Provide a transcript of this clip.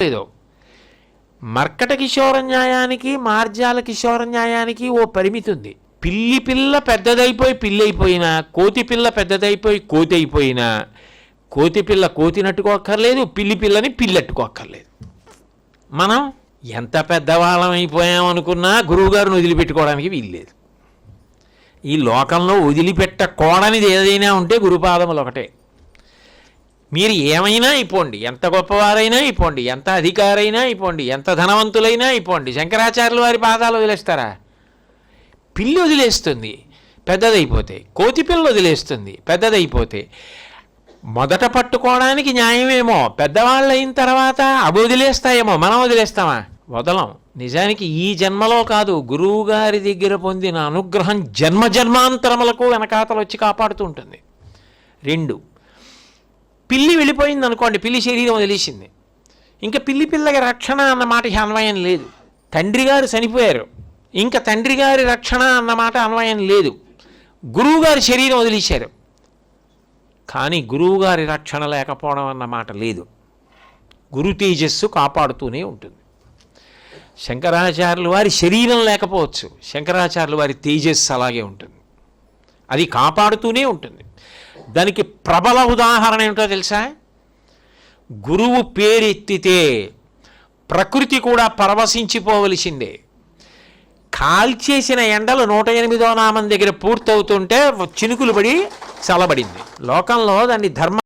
లేదు. మర్కట కిశోర న్యాయానికి మార్జాల కిశోర న్యాయానికి ఓ పరిమితి ఉంది. పిల్లి పిల్ల పెద్దదైపోయి పిల్లి అయిపోయినా, కోతి పిల్ల పెద్దదైపోయి కోతి అయిపోయినా, కోతి పిల్ల కోతినట్టుకోక్కర్లేదు, పిల్లి పిల్లని పిల్లెట్టుకోక్కర్లేదు. మనం ఎంత పెద్దవాళ్ళం అయిపోయామనుకున్నా గురువుగారిని వదిలిపెట్టుకోవడానికి వీల్లేదు. ఈ లోకంలో వదిలిపెట్టకూడనిది ఏదైనా ఉంటే గురుపాదములు ఒకటే. మీరు ఏమైనా అయిపోండి, ఎంత గొప్పవారైనా అయిపోండి, ఎంత అధికారైనా అయిపోండి, ఎంత ధనవంతులైనా అయిపోండి, శంకరాచార్యుల వారి పాదాలు వదిలేస్తారా? పిల్లి వదిలేస్తుంది పెద్దదైపోతే, కోతి పిల్ల వదిలేస్తుంది పెద్దదైపోతే. మొదట పట్టుకోవడానికి న్యాయమేమో, పెద్దవాళ్ళు అయిన తర్వాత అవి వదిలేస్తాయేమో, మనం వదిలేస్తామా? వదలం. నిజానికి ఈ జన్మలో కాదు, గురువు గారి దగ్గర పొందిన అనుగ్రహం జన్మ జన్మాంతరములకు వెనకాతలు వచ్చి కాపాడుతూ ఉంటుంది. 2, పిల్లి వెళ్ళిపోయింది అనుకోండి, పిల్లి శరీరం వదిలేసింది, ఇంకా పిల్లి పిల్లకి రక్షణ అన్న మాట అన్వయం లేదు. తండ్రి గారు చనిపోయారు, ఇంకా తండ్రి గారి రక్షణ అన్నమాట అన్వయం లేదు. గురువుగారి శరీరం వదిలేశారు, కానీ గురువుగారి రక్షణ లేకపోవడం అన్నమాట లేదు. గురు తేజస్సు కాపాడుతూనే ఉంటుంది. శంకరాచార్యుల వారి శరీరం లేకపోవచ్చు, శంకరాచార్యుల వారి తేజస్సు అలాగే ఉంటుంది, అది కాపాడుతూనే ఉంటుంది. దానికి ప్రబల ఉదాహరణ ఏమిటో తెలుసా? గురువు పేరెత్తితే ప్రకృతి కూడా పరవశించిపోవలసిందే. కాల్చేసిన ఎండలు 108వ నామం దగ్గర పూర్తవుతుంటే చినుకులు పడి చల్లబడింది. లోకంలో దాన్ని ధర్మ